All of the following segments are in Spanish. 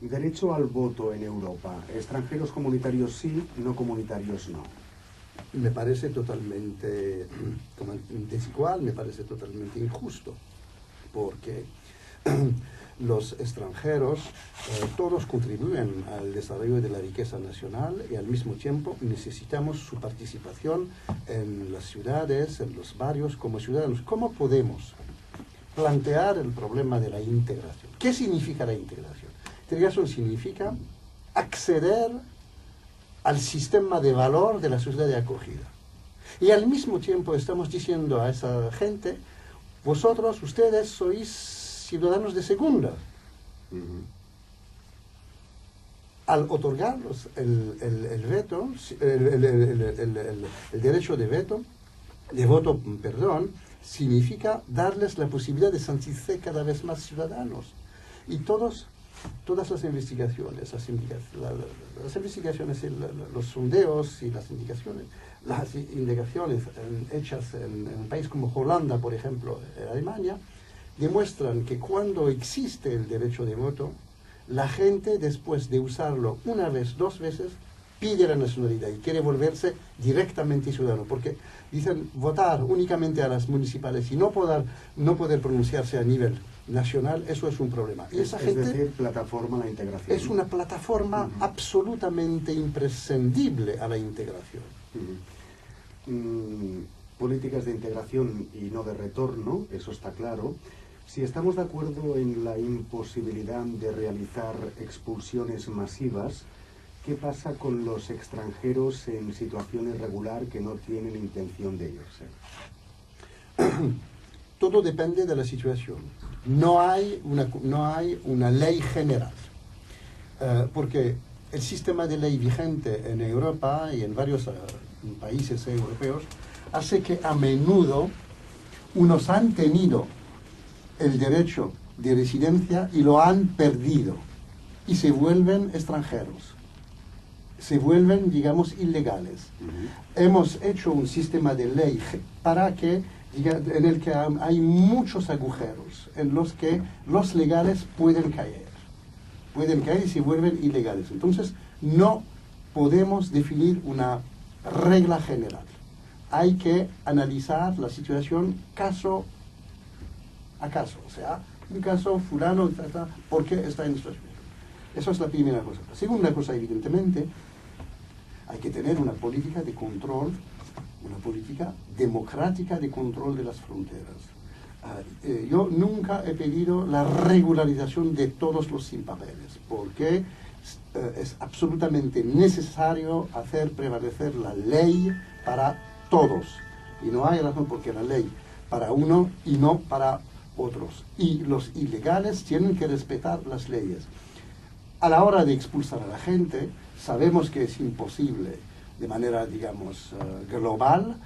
Derecho al voto en Europa. Extranjeros comunitarios sí, no comunitarios no. Me parece totalmente desigual, me parece totalmente injusto, porque los extranjeros todos contribuyen al desarrollo de la riqueza nacional y al mismo tiempo necesitamos su participación en las ciudades, en los barrios como ciudadanos. ¿Cómo podemos plantear el problema de la integración? ¿Qué significa la integración? Integración significa acceder al sistema de valor de la sociedad de acogida. Y al mismo tiempo estamos diciendo a esa gente, vosotros, ustedes sois ciudadanos de segunda. Al otorgarlos el veto, el derecho de voto, significa darles la posibilidad de sentirse cada vez más ciudadanos. Y todas las investigaciones, las investigaciones, los sondeos y las indagaciones hechas en un país como Holanda, por ejemplo, en Alemania, demuestran que cuando existe el derecho de voto, la gente, después de usarlo una vez, dos veces, pide la nacionalidad y quiere volverse directamente ciudadano, porque dicen votar únicamente a las municipales y no poder pronunciarse a nivel nacional, eso es un problema. Y esa gente, es decir, plataforma a la integración. Es una plataforma absolutamente imprescindible a la integración. Políticas de integración y no de retorno, eso está claro. Si estamos de acuerdo en la imposibilidad de realizar expulsiones masivas, ¿qué pasa con los extranjeros en situación irregular que no tienen intención de irse? Todo depende de la situación. No hay una ley general, porque el sistema de ley vigente en Europa y en varios países europeos hace que a menudo unos han tenido el derecho de residencia y lo han perdido y se vuelven extranjeros, se vuelven, digamos, ilegales. Hemos hecho un sistema de ley en el que hay muchos agujeros en los que los legales pueden caer y se vuelven ilegales. Entonces, no podemos definir una regla general. Hay que analizar la situación caso a caso, o sea, un caso fulano, ¿por qué está en esta situación? Eso es la primera cosa. La segunda cosa, evidentemente, hay que tener una política de control, una política democrática de control de las fronteras. Yo nunca he pedido la regularización de todos los sin papeles, porque es absolutamente necesario hacer prevalecer la ley para todos. Y no hay razón porque la ley para uno y no para otros. Y los ilegales tienen que respetar las leyes. A la hora de expulsar a la gente, sabemos que es imposible de manera, digamos, global.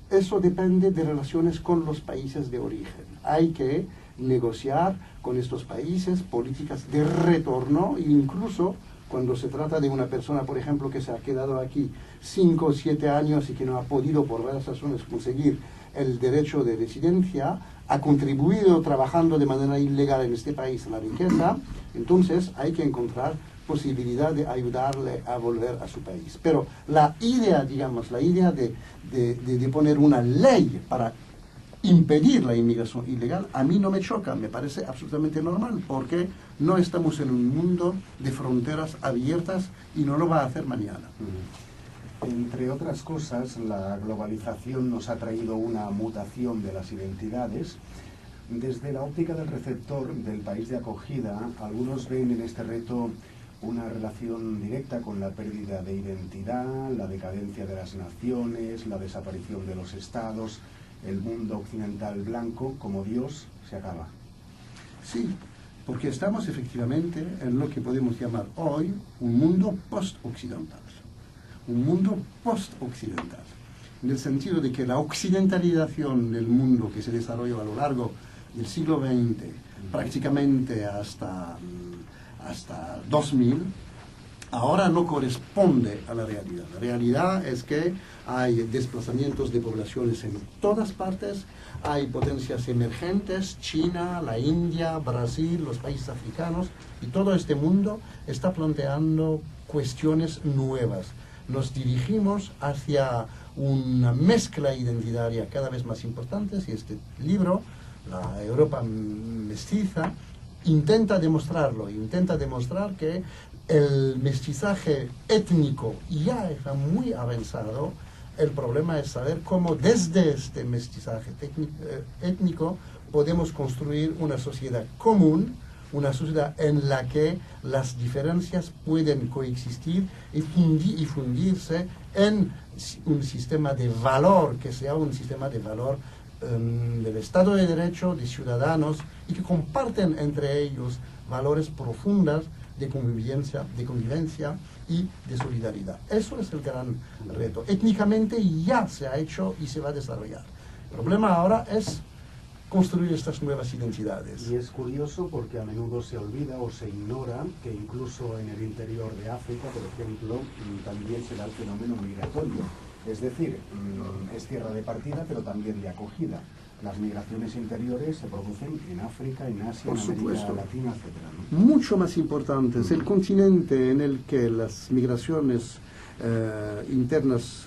Eso depende de relaciones con los países de origen. Hay que negociar con estos países políticas de retorno, incluso cuando se trata de una persona, por ejemplo, que se ha quedado aquí 5 o 7 años y que no ha podido por varias razones conseguir el derecho de residencia, ha contribuido trabajando de manera ilegal en este país a la riqueza, entonces hay que encontrar posibilidad de ayudarle a volver a su país. Pero la idea, digamos, de poner una ley para impedir la inmigración ilegal, a mí no me choca, me parece absolutamente normal, porque no estamos en un mundo de fronteras abiertas y no lo va a hacer mañana. Entre otras cosas, la globalización nos ha traído una mutación de las identidades. Desde la óptica del receptor del país de acogida, algunos ven en este reto una relación directa con la pérdida de identidad, la decadencia de las naciones, la desaparición de los estados, el mundo occidental blanco, como Dios, se acaba. Sí, porque estamos efectivamente en lo que podemos llamar hoy un mundo post-occidental. Un mundo post-occidental, en el sentido de que la occidentalización del mundo que se desarrolló a lo largo del siglo XX, prácticamente hasta 2000, ahora no corresponde a la realidad. La realidad es que hay desplazamientos de poblaciones en todas partes, hay potencias emergentes, China, la India, Brasil, los países africanos, y todo este mundo está planteando cuestiones nuevas. Nos dirigimos hacia una mezcla identitaria cada vez más importante, y este libro, La Europa mestiza, intenta demostrarlo, intenta demostrar que el mestizaje étnico ya está muy avanzado. El problema es saber cómo desde este mestizaje étnico podemos construir una sociedad común, una sociedad en la que las diferencias pueden coexistir y fundirse en un sistema de valor, que sea un sistema de valor del Estado de Derecho, de ciudadanos, y que comparten entre ellos valores profundos de convivencia y de solidaridad. Eso es el gran reto. Étnicamente ya se ha hecho y se va a desarrollar. El problema ahora es construir estas nuevas identidades. Y es curioso porque a menudo se olvida o se ignora que incluso en el interior de África, por ejemplo, también se da el fenómeno migratorio. Es decir, es tierra de partida, pero también de acogida. Las migraciones interiores se producen en África, en Asia, en América Latina, etc., ¿no? Mucho más importantes. El continente en el que las migraciones internas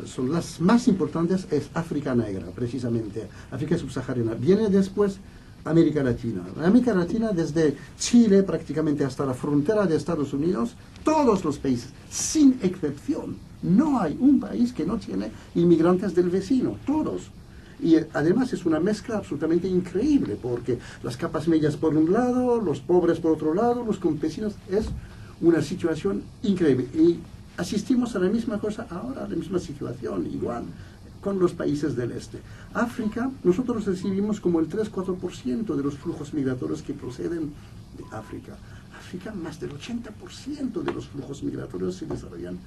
son las más importantes es África negra, precisamente. África subsahariana. Viene después América Latina. América Latina, desde Chile prácticamente hasta la frontera de Estados Unidos, todos los países, sin excepción. No hay un país que no tiene inmigrantes del vecino, todos. Y además es una mezcla absolutamente increíble, porque las capas medias por un lado, los pobres por otro lado, los campesinos, es una situación increíble. Y asistimos a la misma cosa ahora, a la misma situación, igual, con los países del este. África, nosotros recibimos como el 3-4% de los flujos migratorios que proceden de África. África, más del 80% de los flujos migratorios se desarrollan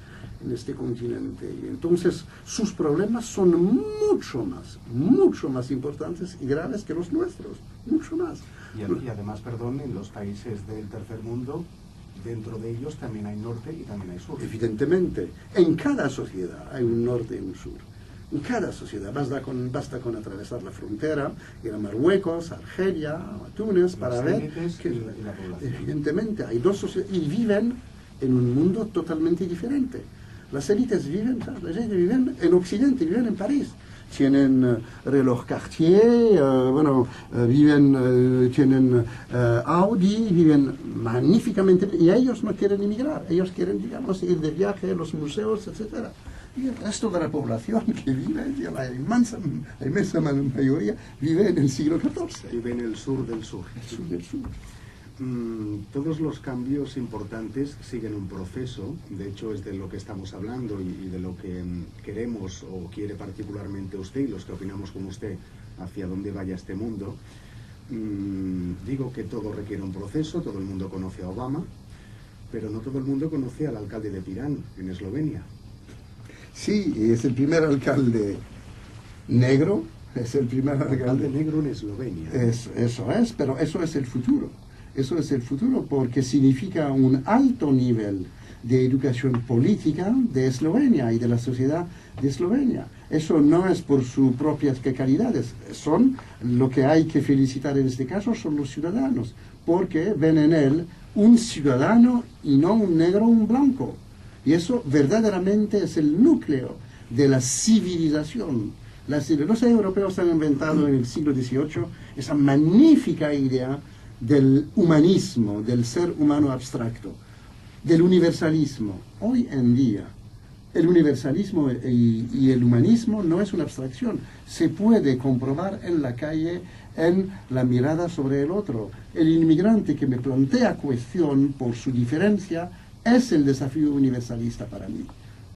en este continente. Y entonces, sus problemas son mucho más importantes y graves que los nuestros, mucho más. Y además, perdón, en los países del tercer mundo, dentro de ellos también hay norte y también hay sur. Evidentemente, en cada sociedad hay un norte y un sur. En cada sociedad, basta con atravesar la frontera, ir a Marruecos, a Argelia, a Túnez, para ver que la población. Evidentemente hay dos sociedades y viven en un mundo totalmente diferente. Las élites viven, ¿sabes? Las élites viven en Occidente, viven en París. Tienen reloj Cartier, tienen Audi, viven magníficamente, y ellos no quieren emigrar, ellos quieren, digamos, ir de viaje, los museos, etcétera. Y el resto de la población que vive, la inmensa mayoría, vive en el siglo XIV. Vive en el sur del sur. El sur del sur. Todos los cambios importantes siguen un proceso, de hecho es de lo que estamos hablando y de lo que queremos o quiere particularmente usted y los que opinamos como usted hacia dónde vaya este mundo. Digo que todo requiere un proceso, todo el mundo conoce a Obama, pero no todo el mundo conoce al alcalde de Pirán, en Eslovenia. Sí, es el primer alcalde negro, es el primer alcalde negro en Eslovenia. Eso es, pero eso es el futuro. Eso es el futuro porque significa un alto nivel de educación política de Eslovenia y de la sociedad de Eslovenia. Eso no es por sus propias calidades, lo que hay que felicitar en este caso son los ciudadanos, porque ven en él un ciudadano y no un negro o un blanco. Y eso verdaderamente es el núcleo de la civilización. Los europeos han inventado en el siglo XVIII esa magnífica idea del humanismo, del ser humano abstracto, del universalismo. Hoy en día, el universalismo y el humanismo no es una abstracción. Se puede comprobar en la calle, en la mirada sobre el otro. El inmigrante que me plantea cuestión por su diferencia es el desafío universalista para mí.